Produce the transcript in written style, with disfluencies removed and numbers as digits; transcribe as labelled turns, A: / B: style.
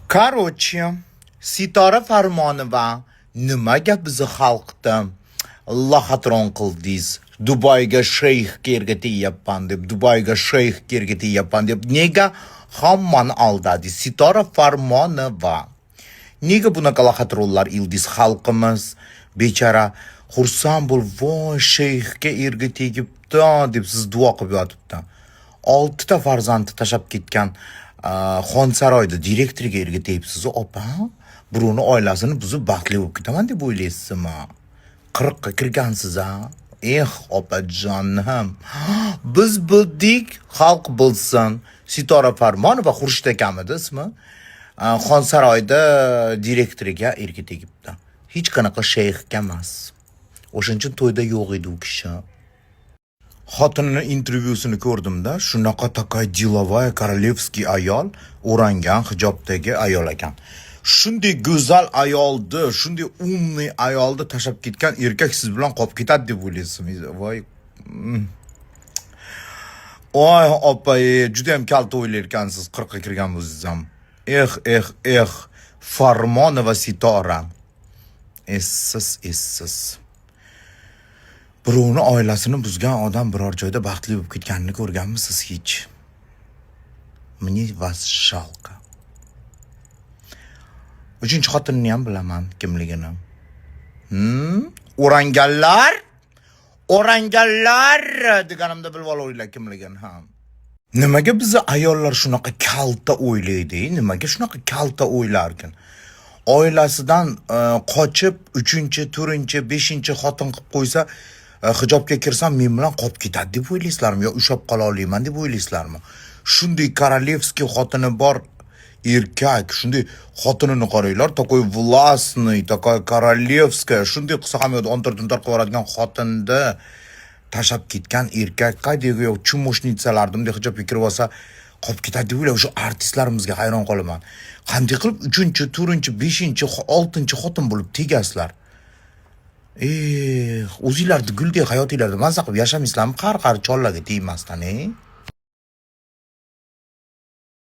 A: Короче, Sitora Farmonova nimaga bizni xalqda lahatron qildingiz? Dubayga shayxga ergatatyapman deb, Dubayga shayxga ergatatyapman deb nega hammani aldadingiz? Sitora Farmonova. Nega bunaqa lahatronlar ildingiz xalqimiz? Bechara xursand bo'l, voy shayxga ergatayapti deb siz duo qilib yotibdi. 6 ta farzandni tashlab ketgan Xonsaroyda direktoriga ergatayapsiz, opa. Birovni oilasini buzib baxtli bo'lib ketaman deb o'ylaysizmi? 40 ga kirgansiz a? Opajonim. Biz bildik, xalq bilsin. Sitora Farmonova Xurshid akamidi ismi? Xonsaroyda direktoriga ergatayapti. Hech qanaqa shayxga emas. O'shaning uchun to'yda yo'q edi u kishi. Xotinini intervyusini ko'rdimda, shunaqa takay delovaya korolevskiy ayol, o'rangan hijobdagi ayol ekan. Shunday go'zal ayolni, shunday umniy ayolni tashlab ketgan erkak siz bilan qolib ketadi deb o'ylaysizmi? Voy. Oy, opa, juda ham kalta o'ylar ekansiz 40 ga kirgan bo'lsangiz ham. Farmonova Sitora. Essiz. Birovni oilasini buzgan odam biror joyda baxtli bo'lib ketganini ko'rganmisiz hech? Мне вас жалко. Uchinchi xotinni ham bilaman kimligini. O'ranganlar deganimda bilib olinglar kimligini ham. Nimaga bizni ayollar shunaqa kalta o'ylaydi? Nimaga shunaqa kalta o'ylarkin? Oilasidan qochib 3-chi, 4-chi, 5-chi xotin qilib qo'ysa, hijobga kirsam men bilan qolib ketadi deb o'ylaysizlarmi yo ushlab qola olaman deb o'ylaysizlarmi? Shunday korolevskiy xotini bor erkak, shunday xotinini qaranglar, takoy vlasniy, takoy korolevskaya, shunday qilsa ham yo'q, ontor-tuntor qilib yoradigan xotinni tashlab ketgan erkak qaydagi yo'q, chumoshnisalarni bunday hijobga kirib olsa qolib ketadi deb o'ylayman. Shu artistlarimizga hayron qolaman. Qanday qilib 3-chi, 4-chi, 5-chi, 6-chi xotin bo'lib tegasizlar? O'zinglarni guldek hayotinglarda mazza qilib yashamaysizlarmi? Qari chollarga tegmasdan,